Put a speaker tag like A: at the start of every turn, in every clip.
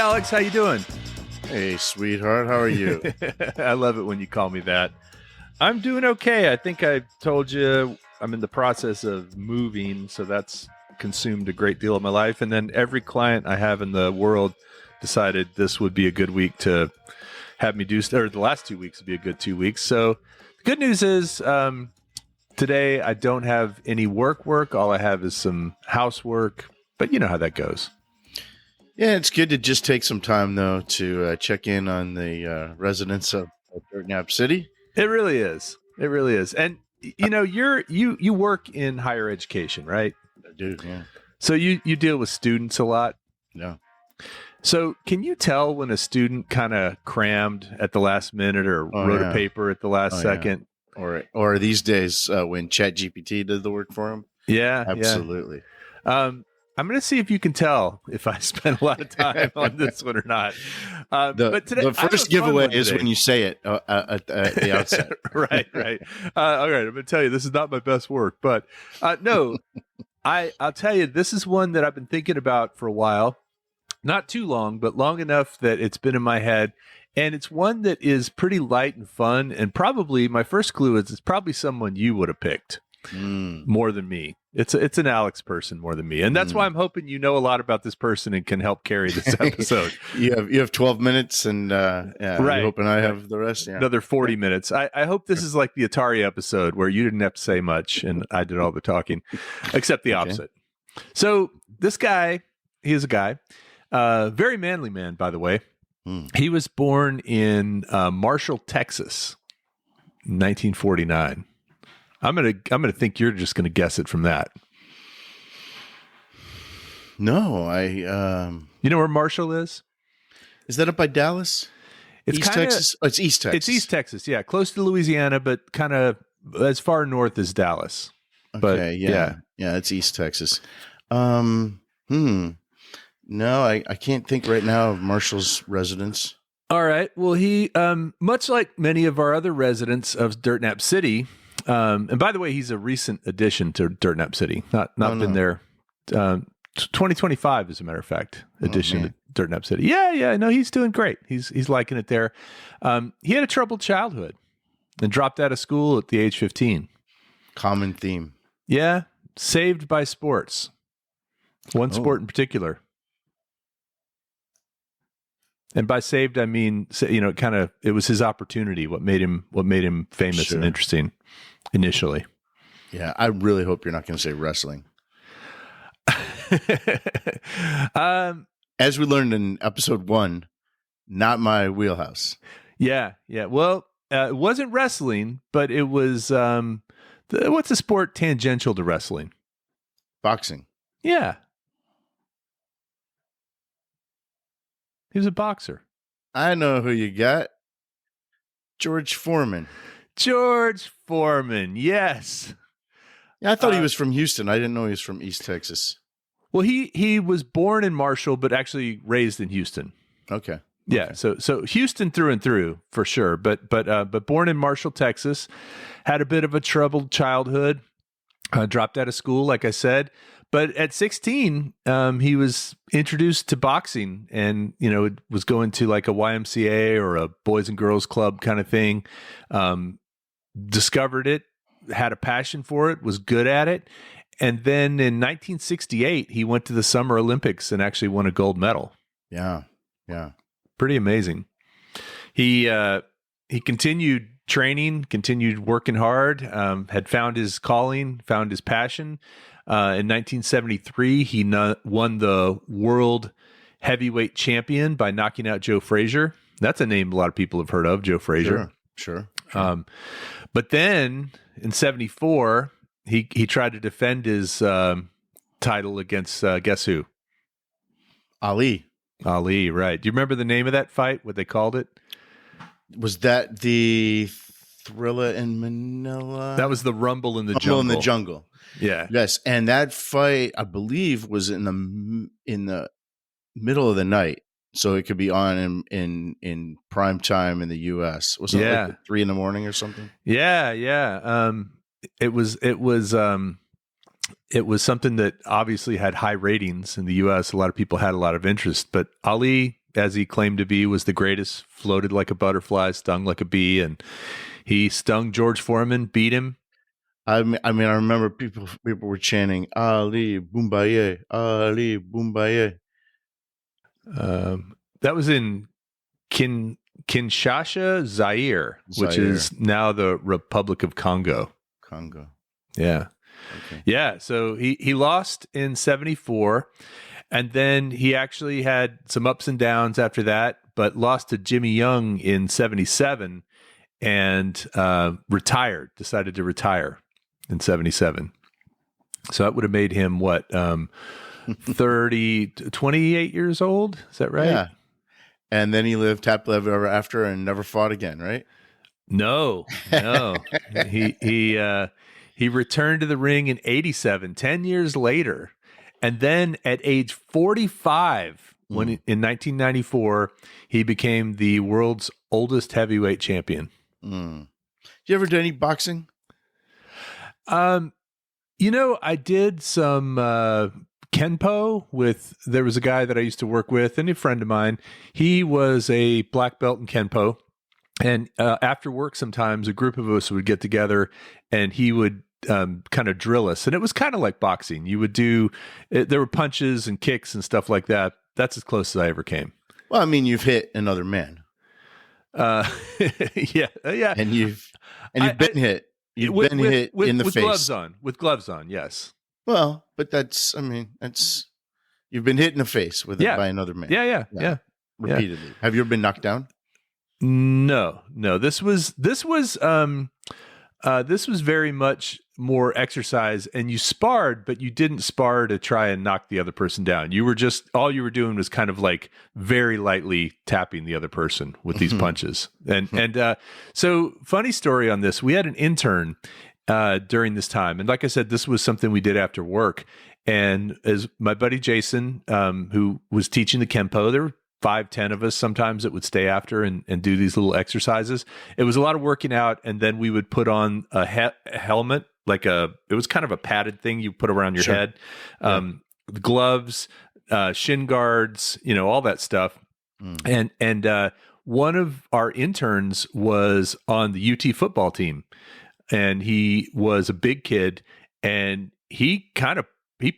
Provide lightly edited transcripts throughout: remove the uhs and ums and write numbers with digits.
A: Alex, how you doing?
B: Hey, sweetheart, how are you?
A: I love it when you call me that. I'm doing okay. I think I told you I'm in the process of moving, so that's consumed a great deal of my life. And then every client I have in the world decided this would be a good week to have me do, or the last 2 weeks would be a good 2 weeks. So the good news is today I don't have any work. All I have is some housework, but you know how that goes.
B: Yeah, it's good to just take some time, though, to check in on the residents of Dirt Nap City.
A: It really is. It really is. And, you know, you work in higher education, right?
B: I do, yeah.
A: So you deal with students a lot.
B: Yeah.
A: So can you tell when a student kind of crammed at the last minute or wrote a paper at the last second?
B: Yeah. Or these days when ChatGPT did the work for them?
A: Yeah.
B: Absolutely.
A: Yeah. I'm going to see if you can tell if I spent a lot of time on this one or not. But today,
B: the first giveaway is when you say it at the outset.
A: Right. All right. I'm going to tell you, this is not my best work, but no, I'll tell you, this is one that I've been thinking about for a while. Not too long, but long enough that it's been in my head. And it's one that is pretty light and fun. And probably my first clue is it's probably someone you would have picked more than me. It's an Alex person more than me. And that's why I'm hoping you know a lot about this person and can help carry this episode.
B: you have 12 minutes and right. You're hoping I have the rest. Yeah.
A: Another 40 minutes. I hope this is like the Atari episode where you didn't have to say much and I did all the talking, except the opposite. Okay. So this guy, he is a guy, very manly man, by the way. He was born in Marshall, Texas, 1949. I'm gonna think you're just gonna guess it from that.
B: No,
A: you know where Marshall is?
B: Is that up by Dallas?
A: It's
B: East Texas. Oh, it's East Texas.
A: It's East Texas, yeah, close to Louisiana, but kind of as far north as Dallas.
B: Okay,
A: but,
B: yeah, it's East Texas. No, I can't think right now of Marshall's residence.
A: All right. Well, he much like many of our other residents of Dirt Nap City. And by the way, he's a recent addition to Dirt Nap City. Not been there. 2025, as a matter of fact, addition to Dirt Nap City. Yeah. No, he's doing great. He's liking it there. He had a troubled childhood and dropped out of school at the age 15.
B: Common theme.
A: Yeah. Saved by sports. One sport in particular. And by saved, I mean, it was his opportunity. What made him famous and interesting initially.
B: Yeah, I really hope you're not going to say wrestling. As we learned in episode 1, not my wheelhouse.
A: Yeah. Well, it wasn't wrestling, but it was. What's a sport tangential to wrestling?
B: Boxing.
A: Yeah. He was a boxer.
B: I know who you got. George Foreman.
A: George Foreman, yes.
B: Yeah, I thought he was from Houston. I didn't know he was from East Texas.
A: Well, he was born in Marshall, but actually raised in Houston.
B: Okay.
A: Yeah, so Houston through and through for sure, but born in Marshall, Texas, had a bit of a troubled childhood, dropped out of school, like I said. But at 16, he was introduced to boxing and, was going to like a YMCA or a Boys and Girls Club kind of thing. Discovered it, had a passion for it, was good at it. And then in 1968, he went to the Summer Olympics and actually won a gold medal.
B: Yeah.
A: Pretty amazing. He continued training, continued working hard, had found his calling, found his passion. In 1973, he won the world heavyweight champion by knocking out Joe Frazier. That's a name a lot of people have heard of, Joe Frazier.
B: Sure.
A: But then in 74, he tried to defend his title against guess who?
B: Ali,
A: right. Do you remember the name of that fight, what they called it?
B: Was that the Thriller in Manila?
A: That was the Rumble in the Jungle.
B: Rumble in the Jungle.
A: Yeah.
B: Yes, and that fight, I believe, was in the middle of the night, so it could be on in prime time in the U.S. Was it like 3 a.m. or something? Yeah.
A: It was something that obviously had high ratings in the U.S. A lot of people had a lot of interest, but Ali as he claimed to be, was the greatest, floated like a butterfly, stung like a bee, and he stung George Foreman, beat him.
B: I mean, I remember people were chanting Ali Boombaye, Ali Boombaye.
A: That was in Kinshasa, Zaire, which is now the Republic of Congo. Yeah.
B: Okay.
A: Yeah. So he lost in 74, and then he actually had some ups and downs after that, but lost to Jimmy Young in 77 and decided to retire in 77. So that would have made him what, 28 years old? Is that right?
B: Yeah. And then he lived happily ever after and never fought again, right?
A: No. He returned to the ring in 87, 10 years later. And then at age 45, in 1994, he became the world's oldest heavyweight champion.
B: Did you ever do any boxing?
A: I did some Kenpo there was a guy that I used to work with and a friend of mine. He was a black belt in Kenpo. And after work, sometimes a group of us would get together and he would kind of drill us. And it was kind of like boxing. You would there were punches and kicks and stuff like that. That's as close as I ever came.
B: Well, I mean, you've hit another man.
A: Yeah.
B: And you've been hit. You've been hit in the face.
A: With gloves on, yes.
B: Well, but you've been hit in the face by another man.
A: Yeah.
B: Repeatedly. Yeah. Have you ever been knocked down?
A: No. This was very much more exercise, and you sparred, but you didn't spar to try and knock the other person down. All you were doing was kind of like very lightly tapping the other person with these punches. And so funny story on this, we had an intern during this time. And like I said, this was something we did after work. And as my buddy Jason, who was teaching the Kenpo, there were 5-10 of us sometimes that would stay after and do these little exercises. It was a lot of working out, and then we would put on a helmet, it was kind of a padded thing you put around your head, gloves, shin guards, all that stuff. And one of our interns was on the UT football team, and he was a big kid, and he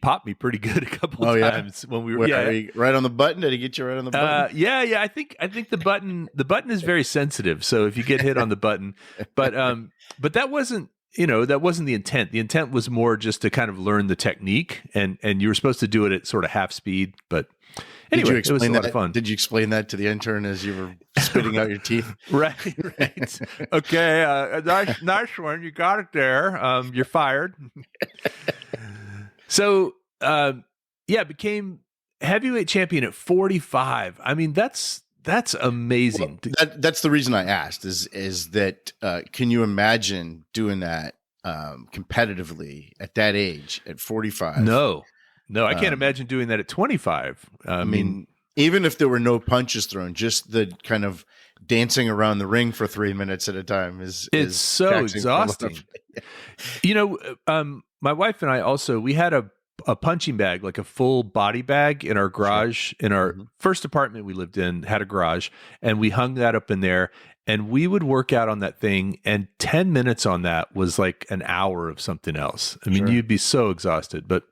A: popped me pretty good a couple of times when we were
B: right on the button. Did he get you right on the button?
A: Yeah. I think the button is very sensitive. So if you get hit on the button, but that wasn't the intent. The intent was more just to kind of learn the technique, and you were supposed to do it at sort of half speed. But anyway, it was a lot of fun.
B: Did you explain that to the intern as you were spitting out your teeth?
A: Right. Okay. Nice one. You got it there. You're fired. So, became heavyweight champion at 45. I mean, that's amazing.
B: Well, that's the reason I asked is that, can you imagine doing that, competitively at that age, at 45?
A: No, I can't imagine doing that at 25. I mean,
B: even if there were no punches thrown, just the kind of dancing around the ring for 3 minutes at a time is
A: so exhausting. My wife and I also, we had a punching bag, like a full body bag in our garage. In our first apartment we lived in, had a garage, and we hung that up in there, and we would work out on that thing, and 10 minutes on that was like an hour of something else. I mean, you'd be so exhausted. But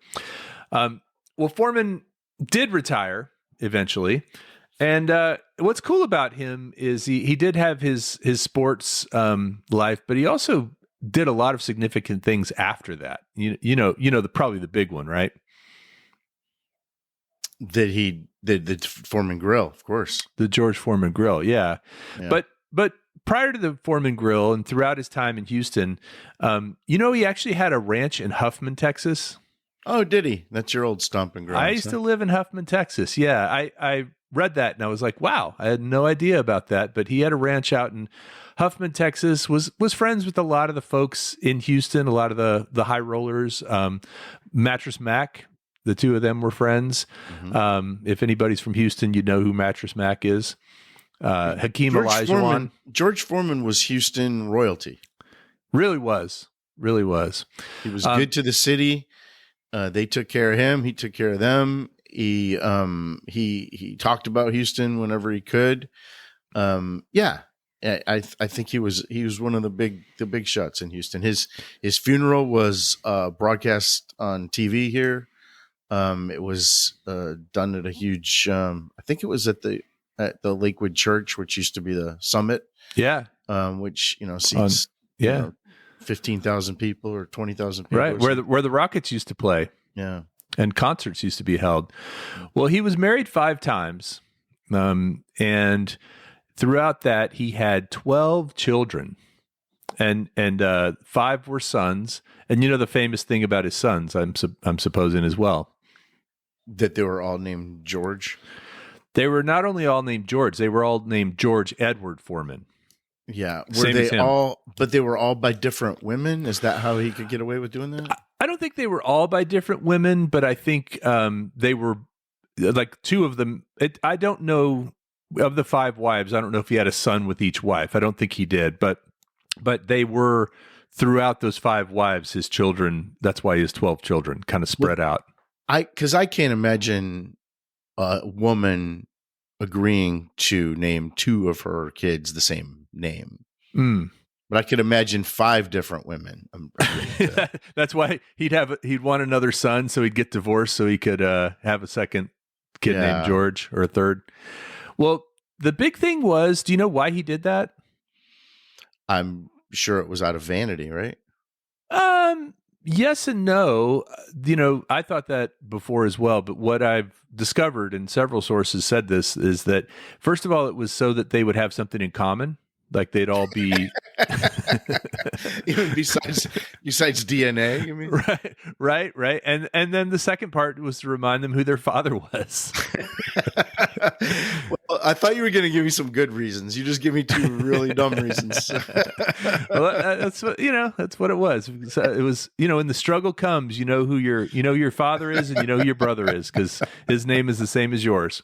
A: Foreman did retire eventually. And what's cool about him is he did have his sports life, but he also did a lot of significant things after that. Probably the big one, right?
B: That he did the Foreman Grill, of course.
A: The George Foreman Grill, yeah. But prior to the Foreman Grill and throughout his time in Houston, he actually had a ranch in Huffman, Texas.
B: Oh, did he? That's your old stomping ground.
A: I used to live in Huffman, Texas. Yeah, I read that and I was like, wow, I had no idea about that. But he had a ranch out in Huffman, Texas, was friends with a lot of the folks in Houston, a lot of the high rollers, Mattress Mac. The two of them were friends. If anybody's from Houston, you know who Mattress Mac is. Hakeem Olajuwon.
B: George Foreman was Houston royalty.
A: Really was.
B: He was good to the city. They took care of him. He took care of them. he talked about Houston whenever he could. Yeah, I think he was one of the big shots in Houston. His funeral was broadcast on TV here. It was done at a huge. I think it was at the Lakewood Church, which used to be the Summit.
A: Yeah.
B: Which seats 15,000 people or 20,000 people.
A: Right, where the Rockets used to play.
B: Yeah.
A: And concerts used to be held. Well, he was married 5 times, and throughout that he had 12 children, and 5 were sons. And the famous thing about his sons, I'm supposing as well,
B: that they were all named George.
A: They were not only all named George; they were all named George Edward Foreman.
B: Yeah, were they all? But they were all by different women. Is that how he could get away with doing that?
A: I don't think they were all by different women, but I think they were like 2 of them. I don't know of the 5 wives. I don't know if he had a son with each wife. I don't think he did, but they were throughout those 5 wives, his children. That's why he has 12 children, kind of spread out.
B: Because I can't imagine a woman agreeing to name 2 of her kids the same name. But I could imagine 5 different women.
A: That's why he'd want another son, so he'd get divorced, so he could have a second kid named George, or a third. Well, the big thing was, do you know why he did that?
B: I'm sure it was out of vanity, right?
A: Yes and no. I thought that before as well, but what I've discovered, and several sources said this, is that first of all, it was so that they would have something in common. Like they'd all be
B: even besides DNA, you mean?
A: Right. And then the second part was to remind them who their father was.
B: Well, I thought you were going to give me some good reasons. You just give me 2 really dumb reasons.
A: Well, that's what it was. It was, when the struggle comes, who your father is, and who your brother is, because his name is the same as yours.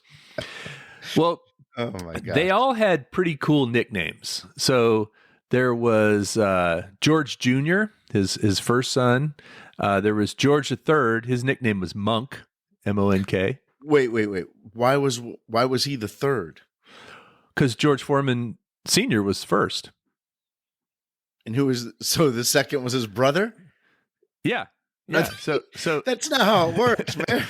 A: Well,
B: oh my God.
A: They all had pretty cool nicknames. So there was George Jr., his first son. There was George III. His nickname was Monk, M-O-N-K.
B: Wait. Why was he the third?
A: Because George Foreman Sr. was first.
B: And so the second was his brother?
A: Yeah. So
B: that's not how it works, man.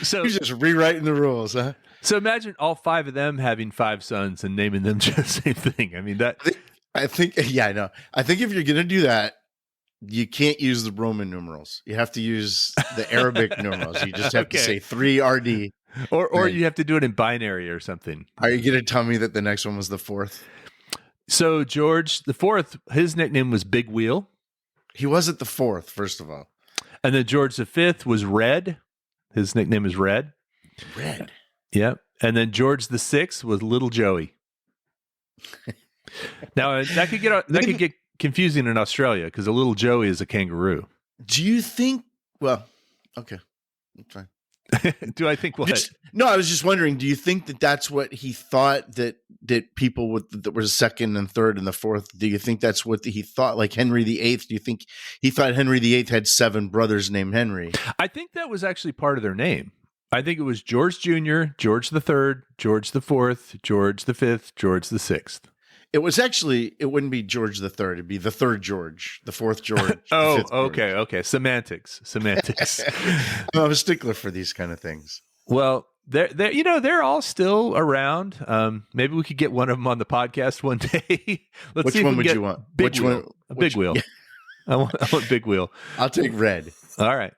B: So you're just rewriting the rules, huh?
A: So imagine all 5 of them having 5 sons and naming them just the same thing. I mean,
B: I think if you're going to do that, you can't use the Roman numerals. You have to use the Arabic numerals. You just have to say 3RD.
A: Or you have to do it in binary or something.
B: Are you going to tell me that the next one was the 4th?
A: So George the 4th, his nickname was Big Wheel.
B: He wasn't the 4th, first of all.
A: And then George the 5th was Red. His nickname is Red.
B: Red.
A: Yep. And then George the 6th was Little Joey. Now that could get confusing in Australia, because a little Joey is a kangaroo.
B: Do you think? Well, okay, that's fine.
A: Do I think what?
B: No, I was just wondering. Do you think that that's what he thought, that people that were second and third and the 4th? Do you think that's what he thought? Like Henry VIII? Do you think he thought Henry VIII had 7 brothers named Henry?
A: I think that was actually part of their name. I think it was George Jr., George the 3rd, George the 4th, George the 5th, George the 6th.
B: It was actually, it wouldn't be George the 3rd. It'd be the 3rd George, the 4th George.
A: Oh, okay, George. Okay. Semantics.
B: I'm a stickler for these kind of things.
A: Well, they're all still around. Maybe we could get one of them on the podcast one day.
B: Which one would you want?
A: Big Wheel. Big Wheel. Yeah. I want Big Wheel.
B: I'll take Red.
A: All right.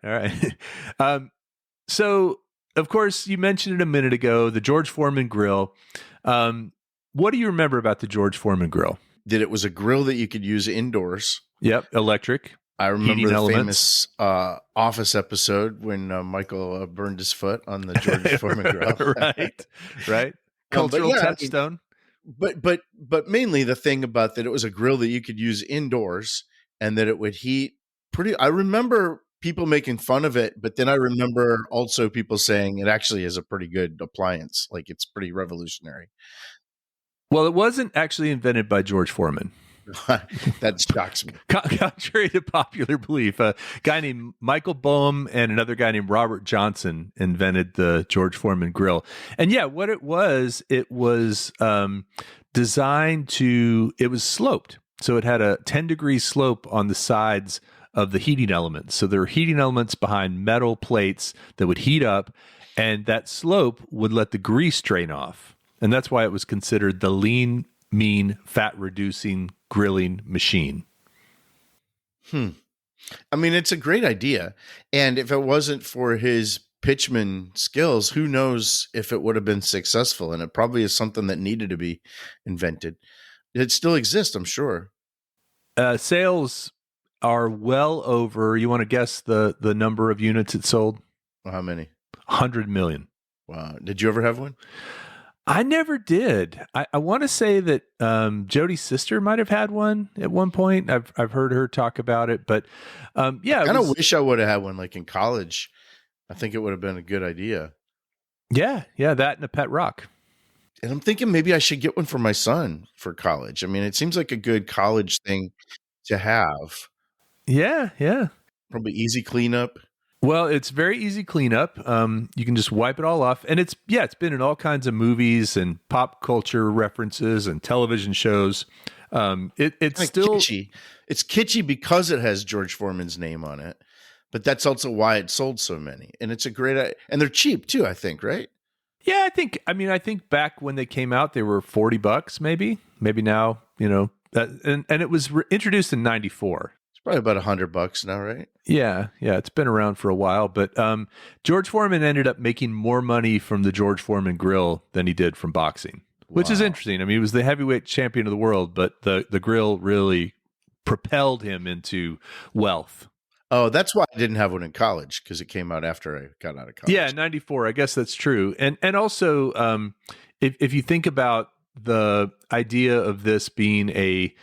A: So, of course, you mentioned it a minute ago, the George Foreman Grill. What do you remember about the George Foreman Grill?
B: That it was a grill that you could use indoors.
A: Yep, electric.
B: I remember the famous Office episode when Michael burned his foot on the George Foreman Grill.
A: Right. Cultural touchstone.
B: But mainly the thing about that, it was a grill that you could use indoors and that it would heat pretty. I remember people making fun of it, but then I remember also people saying it actually is a pretty good appliance. Like it's pretty revolutionary.
A: Well, it wasn't actually invented by George Foreman.
B: That shocks me.
A: Contrary to popular belief, a guy named Michael Boehm and another guy named Robert Johnson invented the George Foreman Grill. And yeah, what it was designed to, it was sloped. So it had a 10-degree slope on the sides of the heating elements. So there were heating elements behind metal plates that would heat up, and that slope would let the grease drain off. And that's why it was considered the lean, mean, fat-reducing grilling machine.
B: I mean, it's a great idea. And if it wasn't for his pitchman skills, who knows if it would have been successful. And it probably is something that needed to be invented. It still exists, I'm sure.
A: Sales are well over, you want to guess the number of units it sold?
B: Well, how many?
A: 100 million.
B: Wow. Did you ever have one?
A: I never did. I want to say that Jody's sister might have had one at one point. I've heard her talk about it, but yeah. I
B: kind of wish I would have had one like in college. I think it would have been a good idea.
A: Yeah, that and a pet rock.
B: And I'm thinking maybe I should get one for my son for college. I mean, it seems like a good college thing to have.
A: Yeah.
B: Probably easy cleanup.
A: Well, it's very easy cleanup. You can just wipe it all off. And it's been in all kinds of movies and pop culture references and television shows. It's still
B: kitschy. It's kitschy because it has George Foreman's name on it, but that's also why it sold so many. And it's a great, and they're cheap too, I think, right?
A: Yeah, I think back when they came out, they were $40, maybe now, and it was introduced in 94.
B: Probably about $100 now, right?
A: Yeah. It's been around for a while, but George Foreman ended up making more money from the George Foreman Grill than he did from boxing, which is interesting. I mean, he was the heavyweight champion of the world, but the grill really propelled him into wealth.
B: Oh, that's why I didn't have one in college, because it came out after I got out of college.
A: Yeah, 94. I guess that's true. And also, if you think about the idea of this being a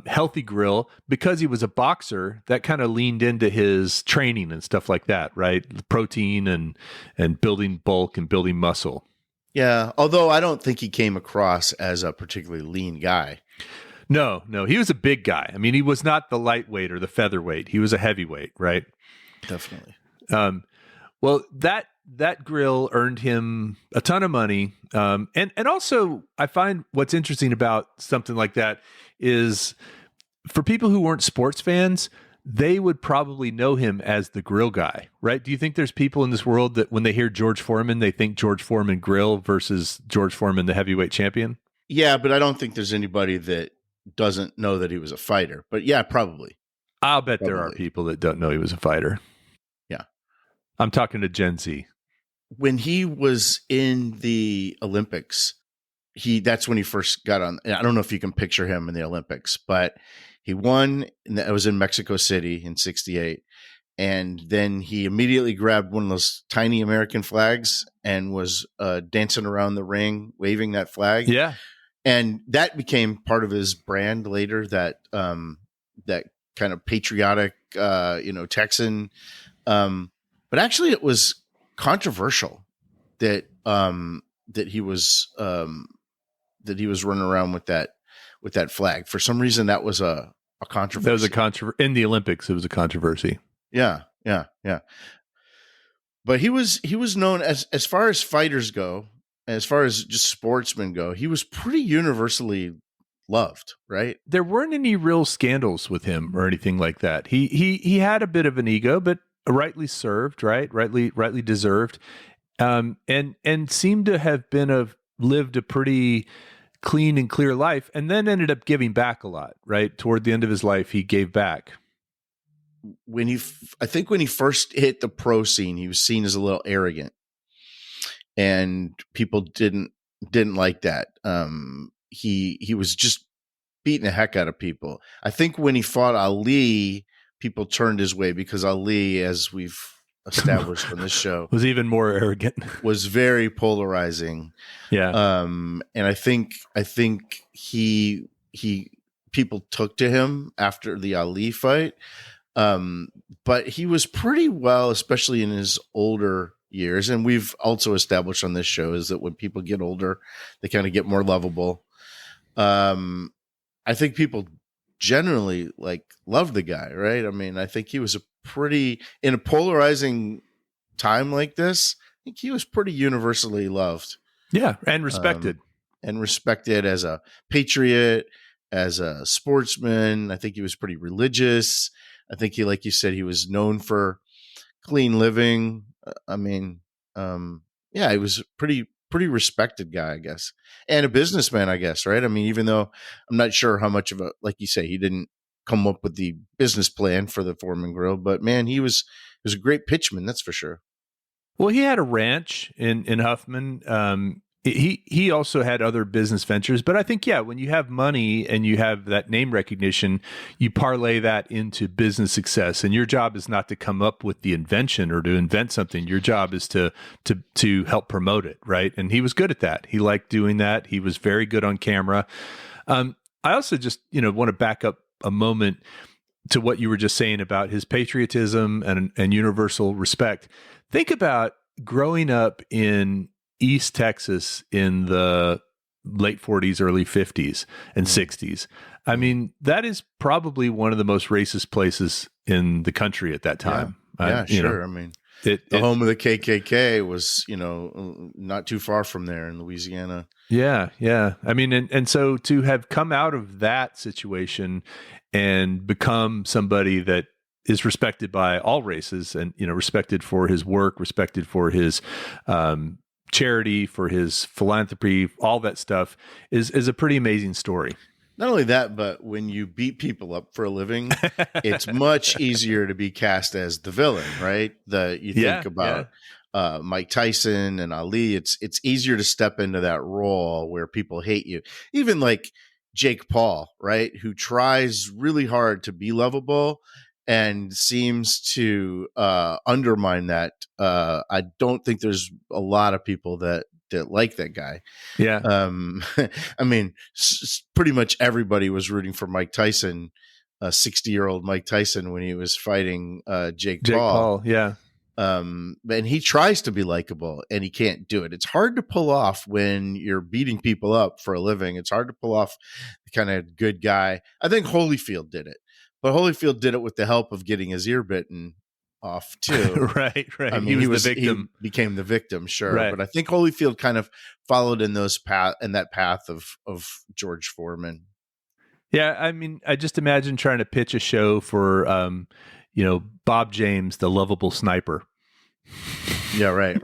A: healthy grill, because he was a boxer, that kind of leaned into his training and stuff like that, right? Protein and building bulk and building muscle.
B: Yeah, although I don't think he came across as a particularly lean guy.
A: No, he was a big guy. I mean, he was not the lightweight or the featherweight. He was a heavyweight, right?
B: Definitely.
A: Well, that grill earned him a ton of money. And also, I find what's interesting about something like that is for people who weren't sports fans, they would probably know him as the grill guy, right? Do you think there's people in this world that when they hear George Foreman, they think George Foreman Grill versus George Foreman, the heavyweight champion?
B: Yeah, but I don't think there's anybody that doesn't know that he was a fighter. But yeah, probably.
A: I'll bet there are people that don't know he was a fighter.
B: Yeah.
A: I'm talking to Gen Z.
B: When he was in the Olympics, that's when he first got on. I don't know if you can picture him in the Olympics, but he won. And that was in Mexico City in '68. And then he immediately grabbed one of those tiny American flags and was dancing around the ring, waving that flag.
A: Yeah.
B: And that became part of his brand later, that kind of patriotic, Texan. But actually it was controversial that he was running around with that flag. For some reason, that was a controversy.
A: That was a controversy in the Olympics. It was a controversy.
B: Yeah. But he was known as far as fighters go, as far as just sportsmen go, he was pretty universally loved, right?
A: There weren't any real scandals with him or anything like that. He had a bit of an ego, but rightly served, right? Rightly deserved, and seemed to have lived a pretty clean and clear life, and then ended up giving back a lot, right? Toward the end of his life, he gave back.
B: I think when he first hit the pro scene, he was seen as a little arrogant, and people didn't like that. He was just beating the heck out of people. I think when he fought Ali, people turned his way because Ali, as we've established on this show,
A: was even more arrogant,
B: was very polarizing.
A: Yeah.
B: And I think he people took to him after the Ali fight. But he was pretty well, especially in his older years. And we've also established on this show is that when people get older, they kind of get more lovable. I think people generally loved the guy, right? I mean, I think he was in a polarizing time like this, I think he was pretty universally loved.
A: Yeah, and respected.
B: And respected as a patriot, as a sportsman. I think he was pretty religious. I think like you said, he was known for clean living. I mean, yeah, he was pretty respected guy, I guess, and a businessman, I guess, right? I mean, even though I'm not sure how much of a, like you say, he didn't come up with the business plan for the Foreman Grill, but man, he was a great pitchman, that's for sure.
A: Well, he had a ranch in Huffman. He also had other business ventures, but I think, yeah, when you have money and you have that name recognition, you parlay that into business success. And your job is not to come up with the invention or to invent something. Your job is to help promote it, right? And he was good at that. He liked doing that. He was very good on camera. I also just want to back up a moment to what you were just saying about his patriotism and universal respect. Think about growing up in East Texas in the late 40s, early 50s and 60s. I mean, that is probably one of the most racist places in the country at that time.
B: Yeah, sure. I mean, the home of the KKK was, not too far from there in Louisiana.
A: Yeah, yeah. I mean, and so to have come out of that situation and become somebody that is respected by all races and, respected for his work, respected for his charity, for his philanthropy, all that stuff is a pretty amazing story.
B: Not only that, but when you beat people up for a living, it's much easier to be cast as the villain, right? You think about Mike Tyson and Ali. It's easier to step into that role where people hate you. Even like Jake Paul, right? Who tries really hard to be lovable and seems to undermine that. I don't think there's a lot of people that like that guy.
A: Yeah.
B: I mean, pretty much everybody was rooting for Mike Tyson, 60-year-old Mike Tyson, when he was fighting Jake Paul.
A: Yeah.
B: And he tries to be likable and he can't do it. It's hard to pull off when you're beating people up for a living. It's hard to pull off the kind of good guy. I think Holyfield did it. But Holyfield did it with the help of getting his ear bitten off too.
A: Right.
B: I mean, he was the victim. He became the victim, sure.
A: Right.
B: But I think Holyfield kind of followed in that path of George Foreman.
A: Yeah, I mean, I just imagine trying to pitch a show for Bob James, the lovable sniper.
B: Yeah, right.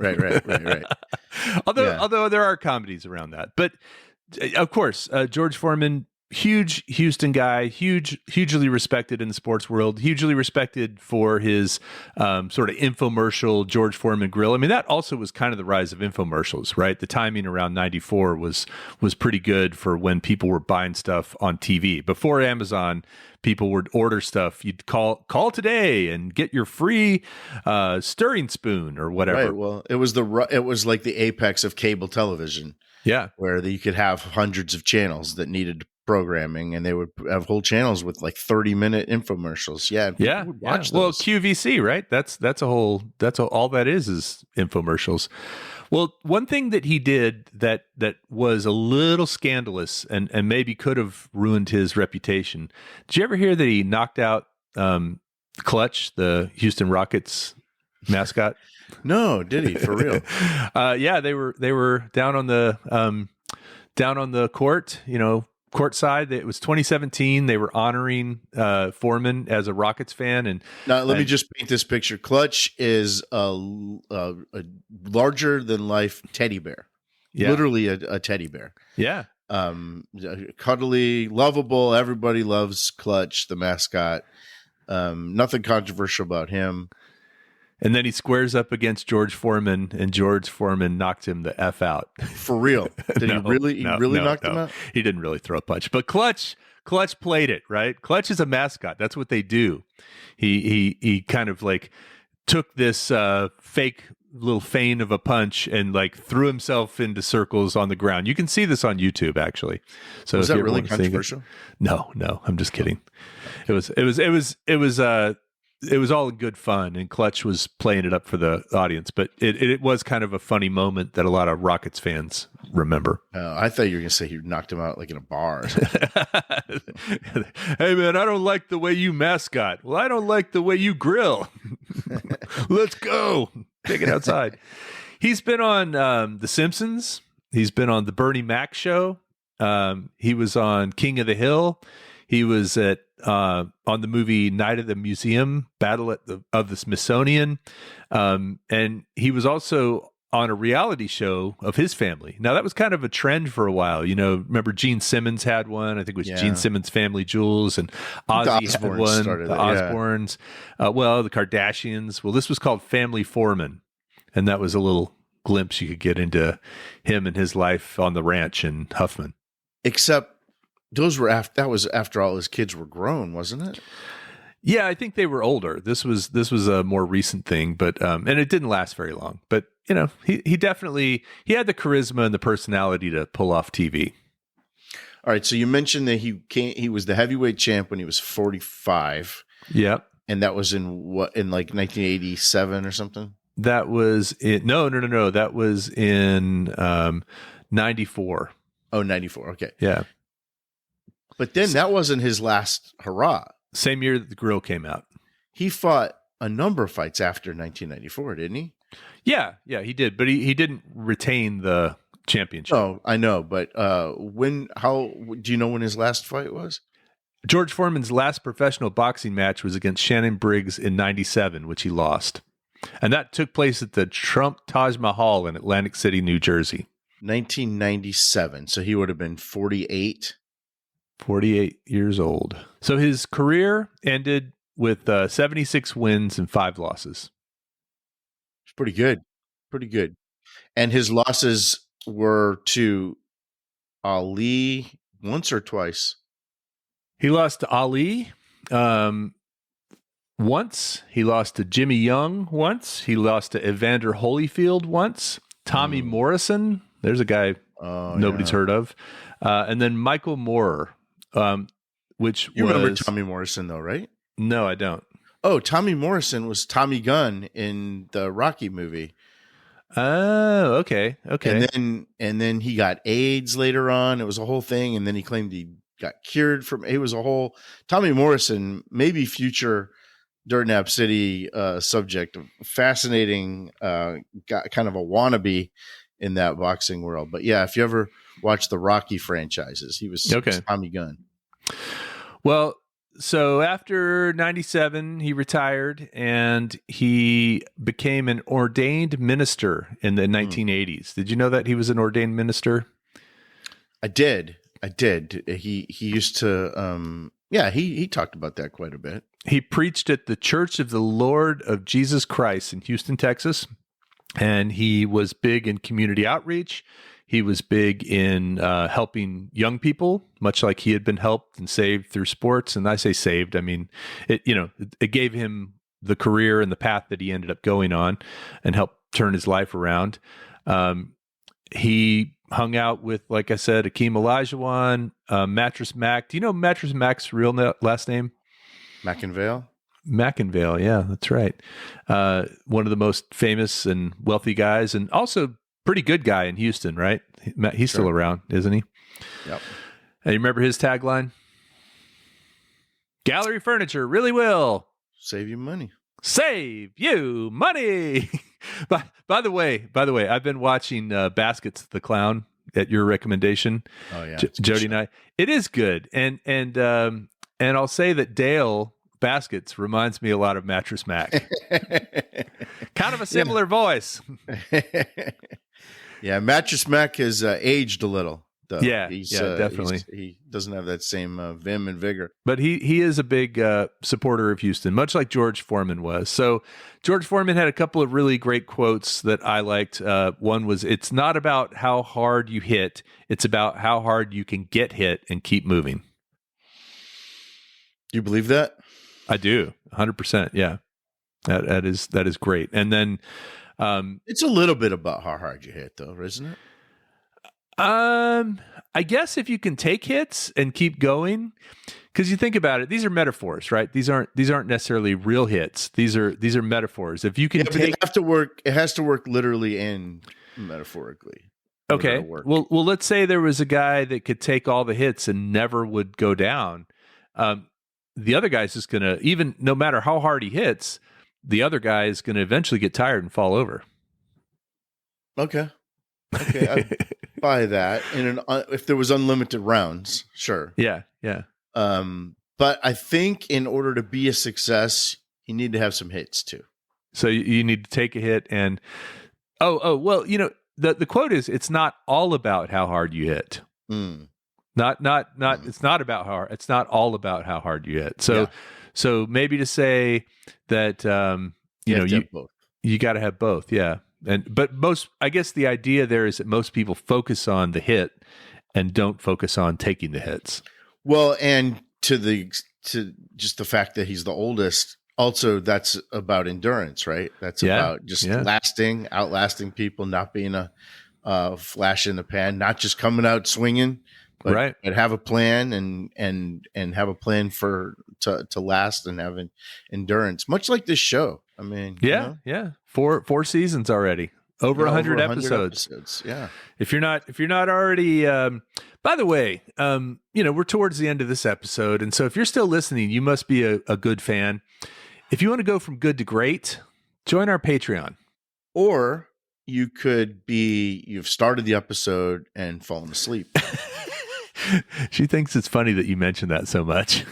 A: Although there are comedies around that. But of course, George Foreman, huge Houston guy, hugely respected in the sports world, hugely respected for his sort of infomercial George Foreman Grill. I mean, that also was kind of the rise of infomercials, right? The timing around 94 was pretty good for when people were buying stuff on TV. Before Amazon, people would order stuff. You'd call today and get your free stirring spoon or whatever.
B: Right. Well, it was like the apex of cable television.
A: Yeah.
B: Where you could have hundreds of channels that needed programming, and they would have whole channels with like 30-minute infomercials. Yeah. Would watch those.
A: Well, QVC, right? That's all that is infomercials. Well, one thing that he did that was a little scandalous and maybe could have ruined his reputation. Did you ever hear that he knocked out Clutch, the Houston Rockets mascot?
B: No, did he? For real?
A: Yeah, they were down on the court, courtside. It was 2017. They were honoring Foreman as a Rockets fan. And
B: now let me just paint this picture. Clutch is a larger than life teddy bear. Yeah. Literally a teddy bear.
A: Yeah.
B: Cuddly, lovable. Everybody loves Clutch, the mascot. Nothing controversial about him.
A: And then he squares up against George Foreman, and George Foreman knocked him the F out.
B: For real? Did he really knocked him out?
A: He didn't really throw a punch, but Clutch played it, right? Clutch is a mascot. That's what they do. He kind of like took this fake little feign of a punch and like threw himself into circles on the ground. You can see this on YouTube, actually. So
B: was that really controversial?
A: No, I'm just kidding. It was it was all in good fun, and Clutch was playing it up for the audience. But it was kind of a funny moment that a lot of Rockets fans remember.
B: I thought you were going to say he knocked him out like in a bar or something.
A: Hey, man, I don't like the way you mascot. Well, I don't like the way you grill. Let's go. Take it outside. He's been on The Simpsons. He's been on the Bernie Mac show. He was on King of the Hill. He was on the movie Night at the Museum, Battle of the Smithsonian. And he was also on a reality show of his family. Now, that was kind of a trend for a while. You know, remember Gene Simmons had one? I think it was Gene Simmons' Family Jewels, and Ozzy had one. The Osbournes. The Kardashians. Well, this was called Family Foreman. And that was a little glimpse you could get into him and his life on the ranch in Huffman.
B: Except that was after all his kids were grown, wasn't it?
A: Yeah, I think they were older. This was a more recent thing, but and it didn't last very long. But you know, he definitely had the charisma and the personality to pull off TV.
B: All right, so you mentioned that he was the heavyweight champ when he was 45.
A: Yep.
B: And that was in like 1987 or something?
A: That was no. That was in 94.
B: Oh, 94. Okay.
A: Yeah.
B: But then that wasn't his last hurrah.
A: Same year that the grill came out.
B: He fought a number of fights after 1994, didn't he?
A: Yeah, he did. But he didn't retain the championship.
B: Oh, I know. But do you know when his last fight was?
A: George Foreman's last professional boxing match was against Shannon Briggs in 97, which he lost. And that took place at the Trump Taj Mahal in Atlantic City, New Jersey.
B: 1997. So he would have been 48.
A: 48 years old. So his career ended with 76 wins and 5 losses.
B: It's pretty good. Pretty good. And his losses were to Ali once or twice?
A: He lost to Ali once. He lost to Jimmy Young once. He lost to Evander Holyfield once. Tommy Morrison. There's a guy nobody's heard of. And then Michael Moorer, which
B: you remember Tommy Morrison, though, right?
A: No, I don't.
B: Oh, Tommy Morrison was Tommy Gunn in the Rocky movie.
A: Oh, okay.
B: And then he got AIDS later on. It was a whole thing. And then he claimed he got cured from it. Was a whole Tommy Morrison, maybe future Dirt Nap City subject. Fascinating, got kind of a wannabe in that boxing world. But yeah, if you ever watch the Rocky franchises, he was Tommy Gunn.
A: Well, so after 97, he retired and he became an ordained minister in the 1980s. Did you know that he was an ordained minister?
B: I did. He used to, he talked about that quite a bit.
A: He preached at the Church of the Lord of Jesus Christ in Houston, Texas. And he was big in community outreach. He was big in helping young people, much like he had been helped and saved through sports. And I say saved, I mean, it gave him the career and the path that he ended up going on and helped turn his life around. He hung out with, like I said, Akeem Olajuwon, Mattress Mac. Do you know Mattress Mac's real last name?
B: McInvale?
A: McInvale, yeah, that's right. One of the most famous and wealthy guys, and also pretty good guy in Houston, right? He's still around, isn't he?
B: Yep. And
A: you remember his tagline? Gallery furniture really will
B: save you money.
A: Save you money. By the way, I've been watching Baskets the Clown at your recommendation.
B: Oh yeah,
A: Jody and I. It is good, and I'll say that Dale Baskets reminds me a lot of Mattress Mac. Kind of a similar voice.
B: Yeah, Mattress Mac has aged a little. Though.
A: Yeah, definitely.
B: He doesn't have that same vim and vigor.
A: But he is a big supporter of Houston, much like George Foreman was. So George Foreman had a couple of really great quotes that I liked. One was, "It's not about how hard you hit. It's about how hard you can get hit and keep moving."
B: Do you believe that?
A: I do. 100%. Yeah. That is great. And then
B: it's a little bit about how hard you hit, though, isn't it?
A: I guess if you can take hits and keep going, because you think about it, these are metaphors, right? These aren't necessarily real hits. These are metaphors. If you can
B: but they have to work. It has to work literally and metaphorically.
A: Okay. Well, let's say there was a guy that could take all the hits and never would go down. The other guy's just gonna, even no matter how hard he hits, the other guy is gonna eventually get tired and fall over.
B: Okay, I buy that. If there was unlimited rounds, sure.
A: Yeah.
B: But I think in order to be a success, you need to have some hits too.
A: So you need to take a hit and well, the quote is, it's not all about how hard you hit. Not it's not about how hard, it's not all about how hard you hit. So maybe to say that you got to have both. Yeah. But I guess the idea there is that most people focus on the hit and don't focus on taking the hits.
B: Well, and to just the fact that he's the oldest, also that's about endurance, right? That's about just outlasting people, not being a flash in the pan, not just coming out swinging, but have a plan and have a plan to last and have endurance, much like this show. I mean,
A: yeah. Four seasons already, over 100 episodes.
B: Yeah.
A: If you're not already, by the way, we're towards the end of this episode. And so if you're still listening, you must be a good fan. If you want to go from good to great, join our Patreon.
B: Or you could you've started the episode and fallen asleep.
A: She thinks it's funny that you mentioned that so much.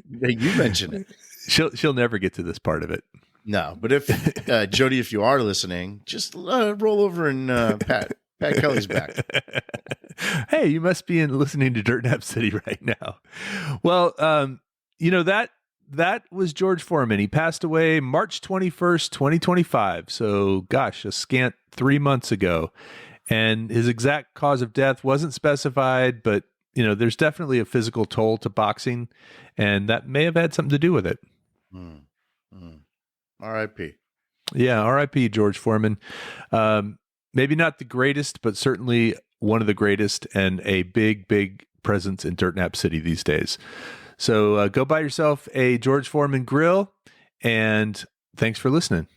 B: You mentioned it.
A: She'll never get to this part of it.
B: No, but if Jody, if you are listening, just roll over and Pat Kelly's back.
A: Hey, you must be listening to Dirt Nap City right now. Well, that was George Foreman. He passed away March 21st, 2025. So, gosh, a scant 3 months ago. And his exact cause of death wasn't specified, but there's definitely a physical toll to boxing, and that may have had something to do with it.
B: R.I.P.
A: Yeah, R.I.P. George Foreman. Maybe not the greatest, but certainly one of the greatest, and a big, big presence in Dirt Nap City these days. So go buy yourself a George Foreman Grill, and thanks for listening.